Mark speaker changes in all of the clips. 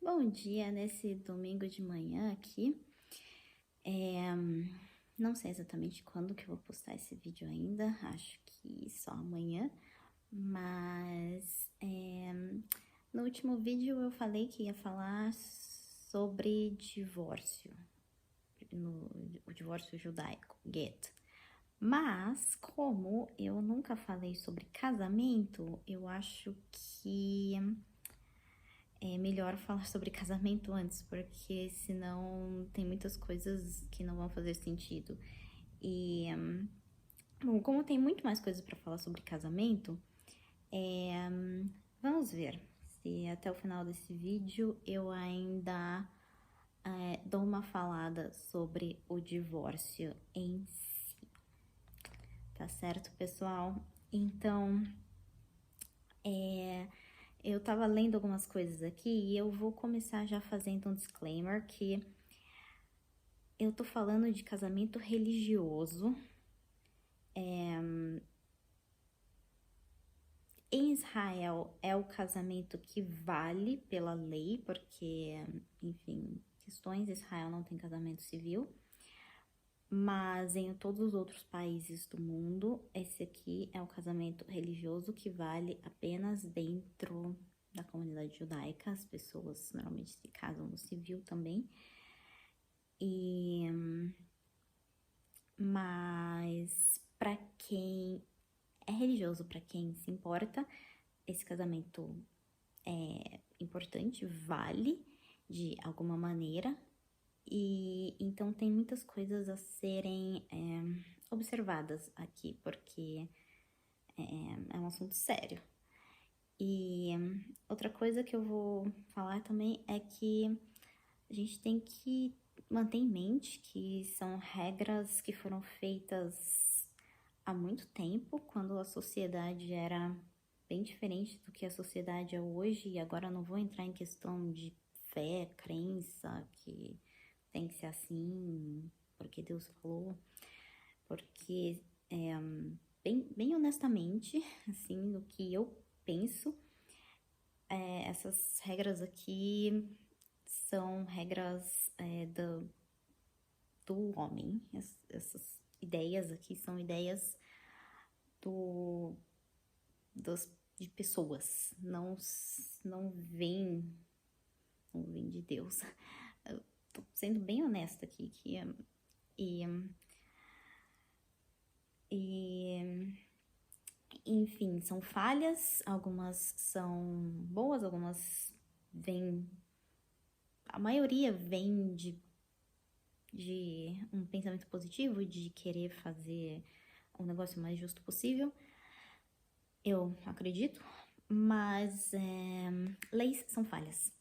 Speaker 1: Bom dia nesse domingo de manhã aqui. É, não sei exatamente quando que eu vou postar esse vídeo ainda, acho que só amanhã, mas no último vídeo eu falei que ia falar sobre divórcio, o divórcio judaico, get. Mas, como eu nunca falei sobre casamento, eu acho que é melhor falar sobre casamento antes, porque senão tem muitas coisas que não vão fazer sentido. E, bom, como tem muito mais coisas para falar sobre casamento, vamos ver se até o final desse vídeo eu ainda dou uma falada sobre o divórcio em si. Tá certo, pessoal? Então, eu tava lendo algumas coisas aqui e eu vou começar já fazendo um disclaimer que eu tô falando de casamento religioso. Em Israel é o casamento que vale pela lei, porque, enfim, questões, Israel não tem casamento civil. Mas em todos os outros países do mundo, esse aqui é o casamento religioso que vale apenas dentro da comunidade judaica. As pessoas normalmente se casam no civil também. Mas para quem é religioso, para quem se importa, esse casamento é importante, vale de alguma maneira. E então tem muitas coisas a serem observadas aqui, porque é um assunto sério. E outra coisa que eu vou falar também é que a gente tem que manter em mente que são regras que foram feitas há muito tempo, quando a sociedade era bem diferente do que a sociedade é hoje. E agora eu não vou entrar em questão de fé, crença, que tem que ser assim, porque Deus falou, porque bem honestamente, assim, no que eu penso, essas regras aqui são regras do homem. Essas ideias aqui são ideias de pessoas, não vem de Deus. Eu tô sendo bem honesta aqui, enfim, são falhas, algumas são boas, algumas vêm, a maioria vem de um pensamento positivo, de querer fazer o negócio mais justo possível, eu acredito, mas leis são falhas.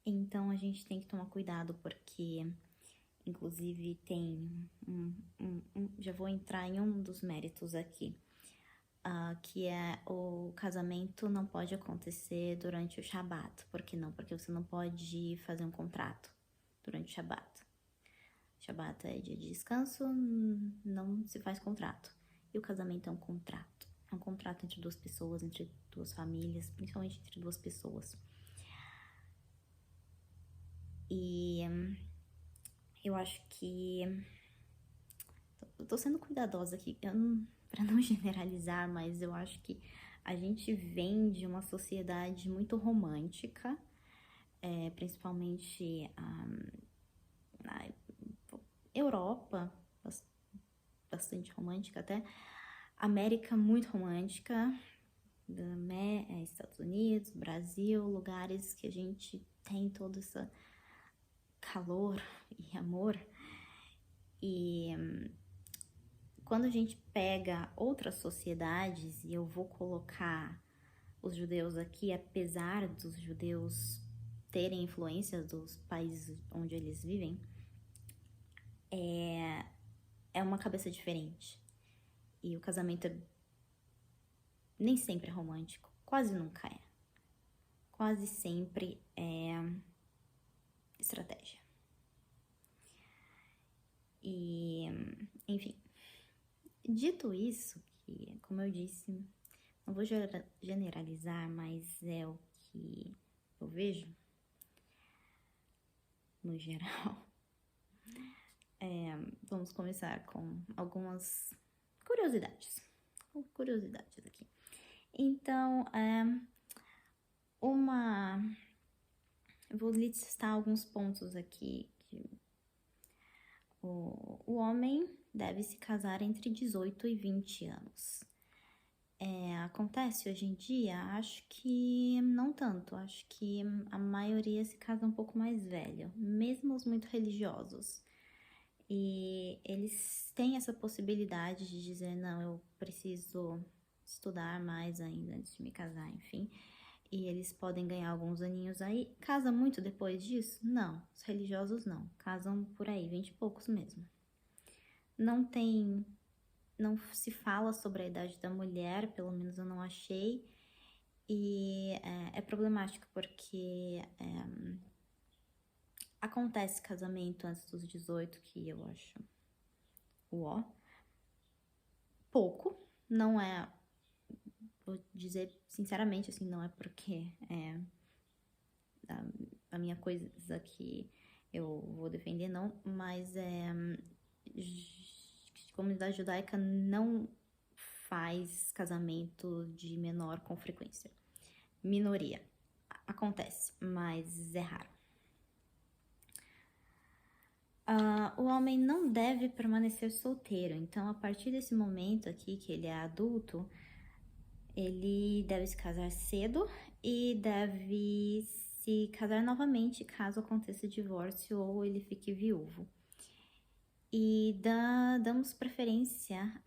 Speaker 1: Então a gente tem que tomar cuidado, porque inclusive tem já vou entrar em um dos méritos aqui, que é o casamento não pode acontecer durante o Shabat. Por que não? Porque você não pode fazer um contrato durante o Shabat. Shabat é dia de descanso, não se faz contrato. E o casamento é um contrato. É um contrato entre duas pessoas, entre duas famílias, principalmente entre duas pessoas. E eu acho que... Eu tô sendo cuidadosa aqui, pra não generalizar, mas eu acho que a gente vem de uma sociedade muito romântica, principalmente na Europa, bastante romântica até, América muito romântica, Estados Unidos, Brasil, lugares que a gente tem todo esse calor e amor. E quando a gente pega outras sociedades, e eu vou colocar os judeus aqui, apesar dos judeus terem influência dos países onde eles vivem, é uma cabeça diferente. E o casamento nem sempre é romântico, quase nunca é. Quase sempre é estratégia. E, enfim, dito isso, que, como eu disse, não vou generalizar, mas é o que eu vejo. no geral. Vamos começar com algumas curiosidades. Curiosidades aqui. Então, eu vou listar alguns pontos aqui que o homem deve se casar entre 18 e 20 anos. Acontece hoje em dia? Acho que não tanto. Acho que a maioria se casa um pouco mais velho, mesmo os muito religiosos. E eles têm essa possibilidade de dizer, não, eu preciso estudar mais ainda antes de me casar, enfim. E eles podem ganhar alguns aninhos aí. Casa muito depois disso? Não, os religiosos não. Casam por aí, 20 e poucos mesmo. Não se fala sobre a idade da mulher, pelo menos eu não achei. E é problemático porque acontece casamento antes dos 18, que eu acho pouco. Não é, vou dizer sinceramente, assim, não é porque a minha coisa que eu vou defender, não, mas a comunidade judaica não faz casamento de menor com frequência. Minoria. Acontece, mas é raro. O homem não deve permanecer solteiro, então a partir desse momento aqui que ele é adulto, ele deve se casar cedo e deve se casar novamente caso aconteça divórcio ou ele fique viúvo. E damos preferência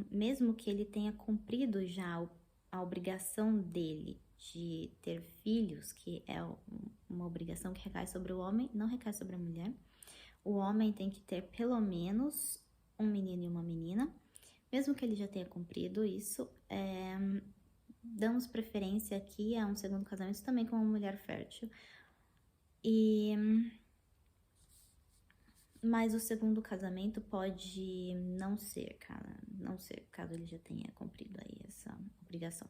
Speaker 1: mesmo que ele tenha cumprido já a obrigação dele de ter filhos, que é uma obrigação que recai sobre o homem, não recai sobre a mulher. O homem tem que ter pelo menos um menino e uma menina, mesmo que ele já tenha cumprido isso. Damos preferência aqui a um segundo casamento também com uma mulher fértil. Mas o segundo casamento pode não ser caso ele já tenha cumprido aí essa obrigação.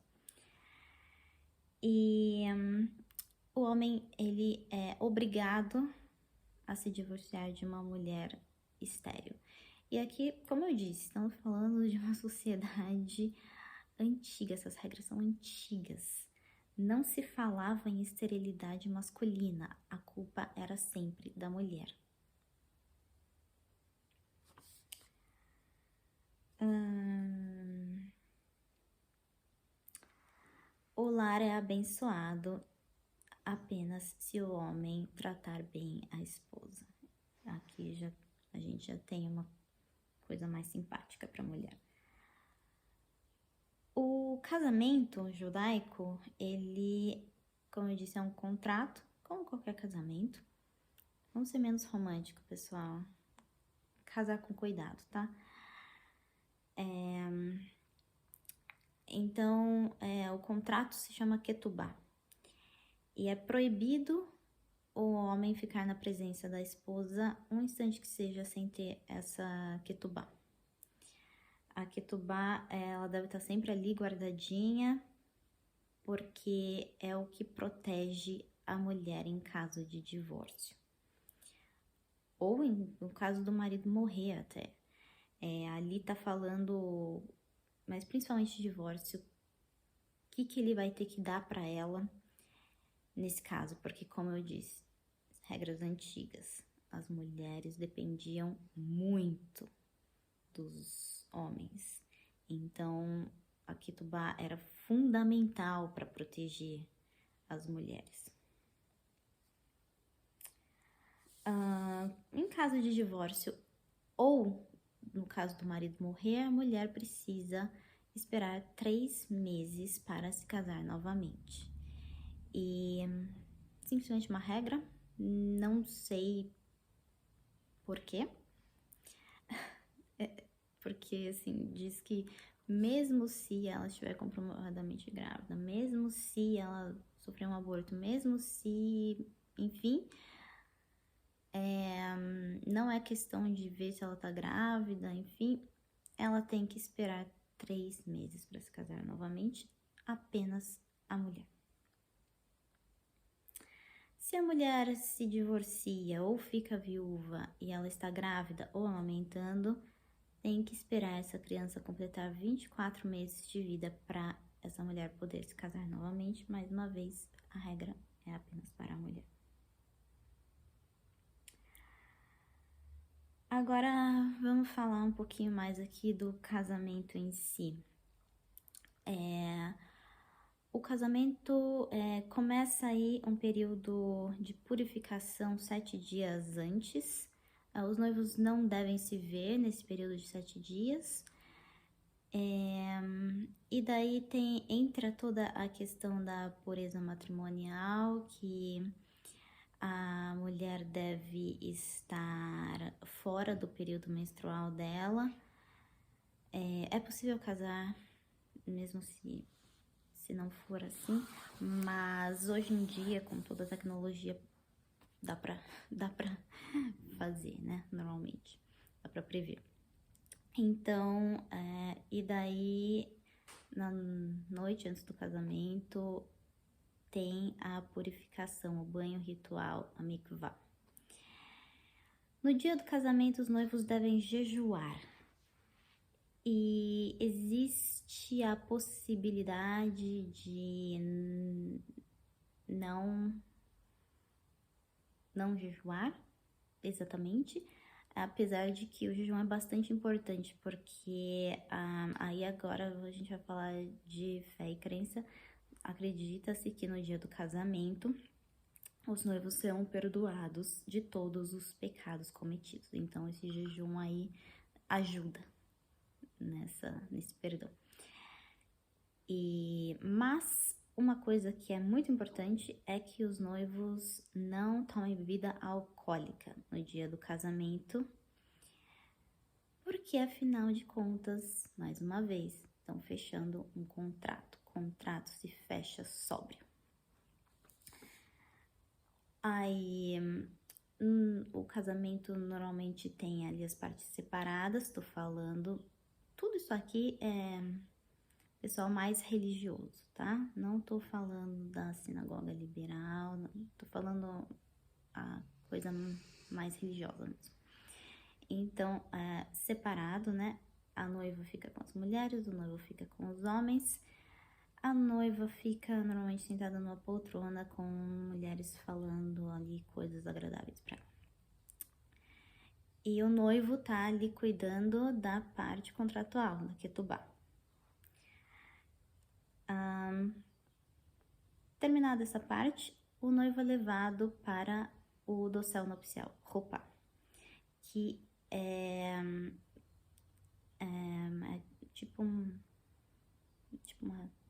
Speaker 1: E o homem, ele é obrigado a se divorciar de uma mulher estéril. E aqui, como eu disse, estamos falando de uma sociedade antiga, essas regras são antigas. Não se falava em esterilidade masculina, a culpa era sempre da mulher. O lar é abençoado apenas se o homem tratar bem a esposa. Aqui a gente já tem uma coisa mais simpática para a mulher. O casamento judaico, ele, como eu disse, é um contrato, como qualquer casamento. Vamos ser menos romântico, pessoal. Casar com cuidado, tá? Então, o contrato se chama ketubá. E é proibido o homem ficar na presença da esposa um instante que seja sem ter essa ketubá. A ketubá, ela deve estar sempre ali guardadinha, porque é o que protege a mulher em caso de divórcio. Ou no caso do marido morrer até. Ali tá falando, mas principalmente divórcio, o que ele vai ter que dar para ela nesse caso, porque como eu disse, regras antigas, as mulheres dependiam muito dos homens. Então, a ketubá era fundamental para proteger as mulheres. Em caso de divórcio ou no caso do marido morrer, a mulher precisa esperar 3 meses para se casar novamente. E simplesmente uma regra, não sei por quê. Porque, assim, diz que mesmo se ela estiver comprovadamente grávida, mesmo se ela sofrer um aborto, mesmo se, enfim, não é questão de ver se ela tá grávida, enfim, ela tem que esperar 3 meses para se casar novamente, apenas a mulher. Se a mulher se divorcia ou fica viúva e ela está grávida ou amamentando, tem que esperar essa criança completar 24 meses de vida para essa mulher poder se casar novamente. Mais uma vez, a regra é apenas para a mulher. Agora vamos falar um pouquinho mais aqui do casamento em si. O casamento começa aí um período de purificação 7 dias antes. Os noivos não devem se ver nesse período de 7 dias. E daí entra toda a questão da pureza matrimonial, que a mulher deve estar fora do período menstrual dela. É possível casar, mesmo se não for assim, mas hoje em dia, com toda a tecnologia, dá pra fazer, né? Normalmente, dá pra prever. Então, e daí, na noite antes do casamento, tem a purificação, o banho ritual, a mikvah. No dia do casamento, os noivos devem jejuar. E existe a possibilidade de não jejuar, exatamente, apesar de que o jejum é bastante importante, porque aí agora a gente vai falar de fé e crença. Acredita-se que no dia do casamento os noivos serão perdoados de todos os pecados cometidos. Então esse jejum aí ajuda nesse perdão. Mas uma coisa que é muito importante é que os noivos não tomem bebida alcoólica no dia do casamento, porque afinal de contas, mais uma vez, estão fechando um contrato. O contrato se fecha sóbrio. Aí, o casamento normalmente tem ali as partes separadas, tô falando. Tudo isso aqui é pessoal mais religioso, tá? Não tô falando da sinagoga liberal, não, tô falando a coisa mais religiosa mesmo. Então, separado, né? A noiva fica com as mulheres, o noivo fica com os homens. A noiva fica normalmente sentada numa poltrona com mulheres falando ali coisas agradáveis pra ela. E o noivo tá ali cuidando da parte contratual, da ketubá. Terminada essa parte, o noivo é levado para o dossel nupcial, roupa, que é tipo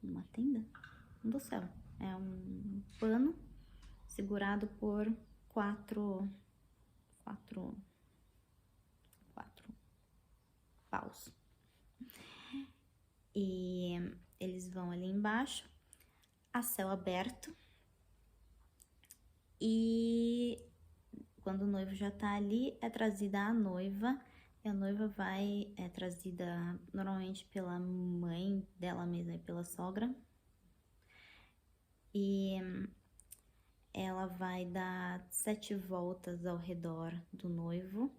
Speaker 1: uma tenda, um dossel. É um pano segurado por quatro paus. E eles vão ali embaixo, a céu aberto. E quando o noivo já tá ali, é trazida a noiva. E a noiva é trazida normalmente pela mãe dela mesma e pela sogra. E ela vai dar 7 voltas ao redor do noivo.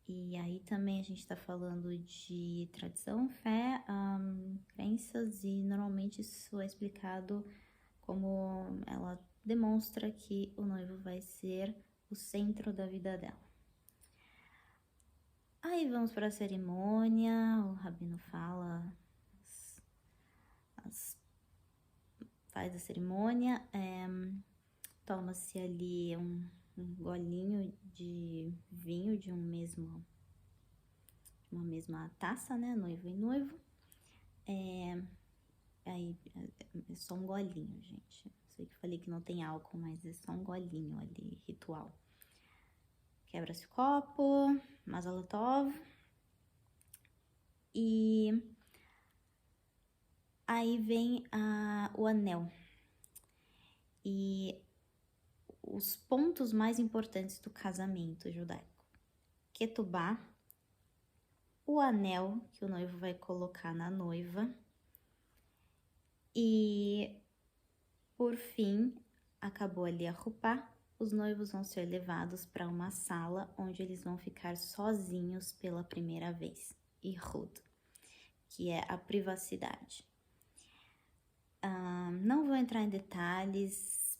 Speaker 1: E aí também a gente tá falando de tradição, fé, crenças, e normalmente isso é explicado como ela demonstra que o noivo vai ser o centro da vida dela. Aí vamos para a cerimônia, o rabino faz a cerimônia, toma-se ali um golinho de vinho de uma mesma taça, né, noivo e noivo. Aí é só um golinho, gente. Sei que falei que não tem álcool, mas é só um golinho ali, ritual. Quebra-se o copo, Mazal Tov. E aí vem o anel. E os pontos mais importantes do casamento judaico. Ketubá, o anel que o noivo vai colocar na noiva. E, por fim, acabou ali a rupá, os noivos vão ser levados para uma sala onde eles vão ficar sozinhos pela primeira vez. Ihud, que é a privacidade. Não vou entrar em detalhes,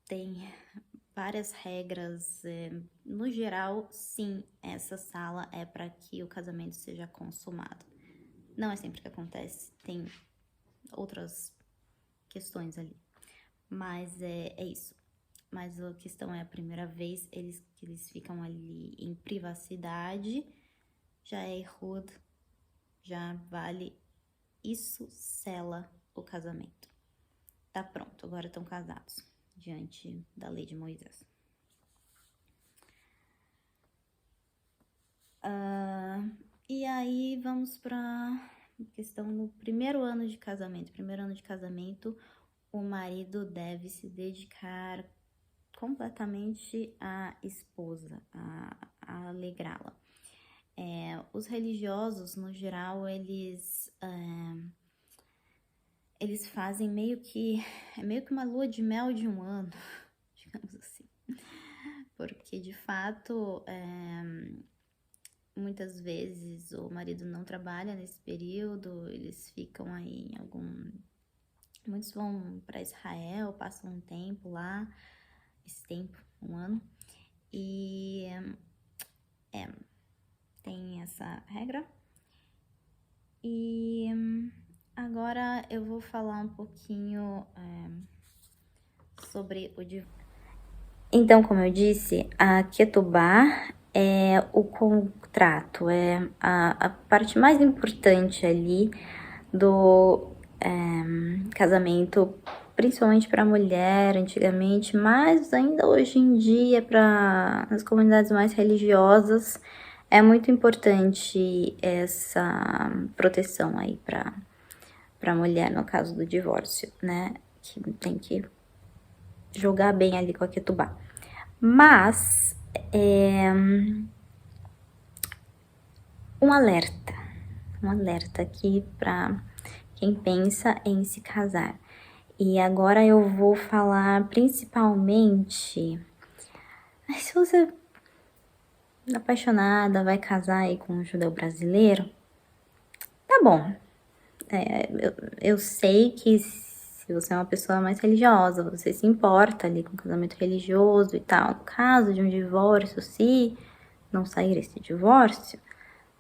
Speaker 1: tem várias regras. No geral, sim, essa sala é para que o casamento seja consumado. Não é sempre que acontece, tem outras questões ali. Mas é isso. Mas a questão é a primeira vez eles ficam ali em privacidade, já é Ihud, já vale, isso sela o casamento. Tá pronto, agora estão casados, diante da lei de Moisés. E aí vamos pra questão do primeiro ano de casamento. Primeiro ano de casamento, o marido deve se dedicar completamente à esposa, a alegrá-la. Os religiosos, no geral, eles fazem meio que uma lua de mel de um ano, digamos assim. Porque, de fato, muitas vezes o marido não trabalha nesse período, eles ficam aí muitos vão para Israel, passam um tempo lá, esse tempo, um ano, e tem essa regra. E agora eu vou falar um pouquinho sobre o divórcio. Então, como eu disse, a Ketubá é o contrato, é a parte mais importante ali do casamento, principalmente para a mulher antigamente, mas ainda hoje em dia para as comunidades mais religiosas é muito importante essa proteção aí para a mulher no caso do divórcio, né? Que tem que jogar bem ali com a Ketubá. Mas um alerta aqui para quem pensa em se casar. E agora eu vou falar principalmente, se você é apaixonada, vai casar aí com um judeu brasileiro, tá bom. Eu sei que se você é uma pessoa mais religiosa, você se importa ali com o casamento religioso e tal. No caso de um divórcio, se não sair esse divórcio,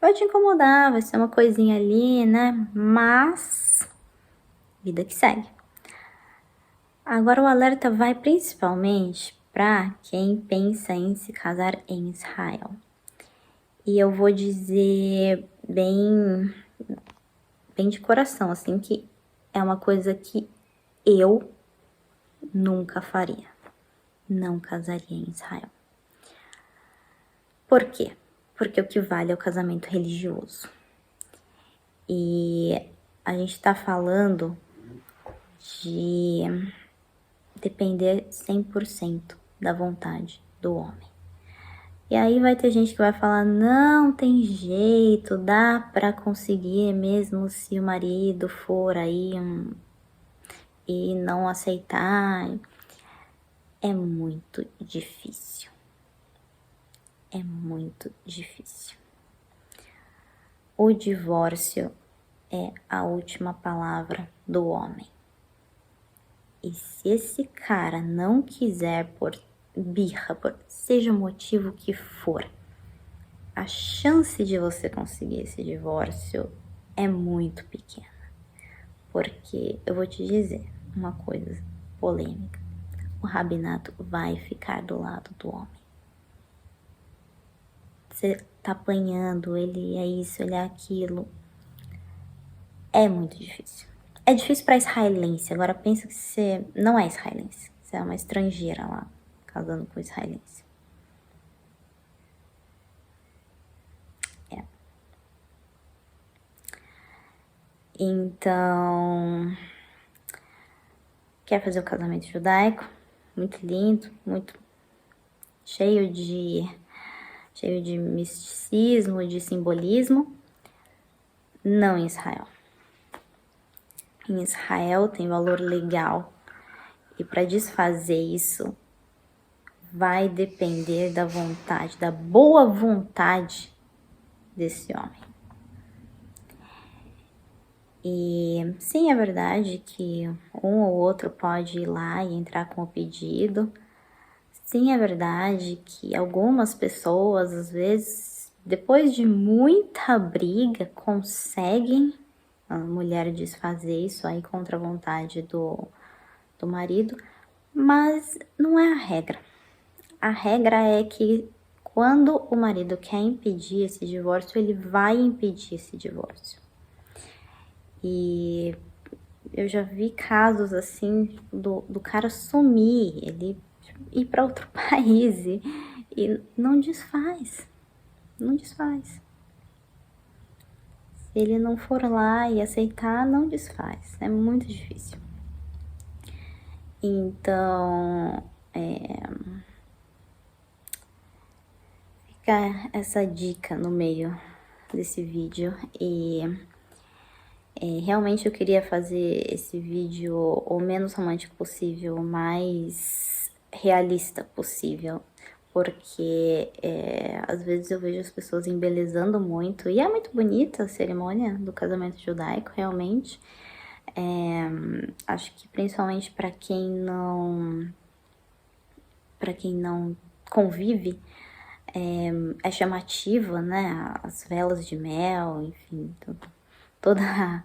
Speaker 1: vai te incomodar, vai ser uma coisinha ali, né? Mas, vida que segue. Agora o alerta vai principalmente para quem pensa em se casar em Israel. E eu vou dizer bem de coração, assim, que é uma coisa que eu nunca faria. Não casaria em Israel. Por quê? Porque o que vale é o casamento religioso. E a gente tá falando de depender 100% da vontade do homem. E aí vai ter gente que vai falar, não tem jeito, dá pra conseguir mesmo se o marido for aí e não aceitar. É muito difícil. É muito difícil. O divórcio é a última palavra do homem. E se esse cara não quiser por birra, por seja o motivo que for, a chance de você conseguir esse divórcio é muito pequena. Porque eu vou te dizer uma coisa polêmica. O rabinato vai ficar do lado do homem. Você tá apanhando, ele é isso, ele é aquilo. É muito difícil. É difícil para israelense. Agora pensa que você não é israelense. Você é uma estrangeira lá, casando com israelense. Então, quer fazer o casamento judaico? Muito lindo, muito cheio de misticismo, de simbolismo. Não em Israel. Em Israel tem valor legal E para desfazer isso, vai depender da vontade, da boa vontade desse homem. E sim, é verdade que um ou outro pode ir lá e entrar com o pedido. Sim, é verdade que algumas pessoas, às vezes, depois de muita briga, conseguem a mulher desfazer isso aí contra a vontade do marido, mas não é a regra. A regra é que quando o marido quer impedir esse divórcio, ele vai impedir esse divórcio. E eu já vi casos assim do cara sumir, ele ir para outro país e não desfaz, não desfaz. Se ele não for lá e aceitar, não desfaz, é muito difícil. Então, fica essa dica no meio desse vídeo e realmente eu queria fazer esse vídeo o menos romântico possível, o mais realista possível, porque às vezes eu vejo as pessoas embelezando muito, e é muito bonita a cerimônia do casamento judaico, realmente. Acho que principalmente para quem não convive, é chamativa, né? As velas de mel, enfim, toda,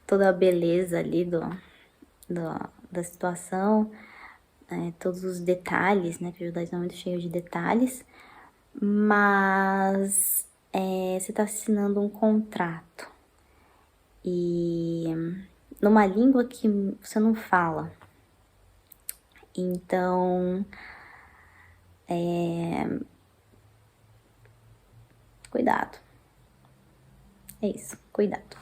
Speaker 1: toda a beleza ali da situação, todos os detalhes, né? Que o judaísmo é muito cheio de detalhes, mas você está assinando um contrato e numa língua que você não fala. Então, cuidado. É isso, cuidado.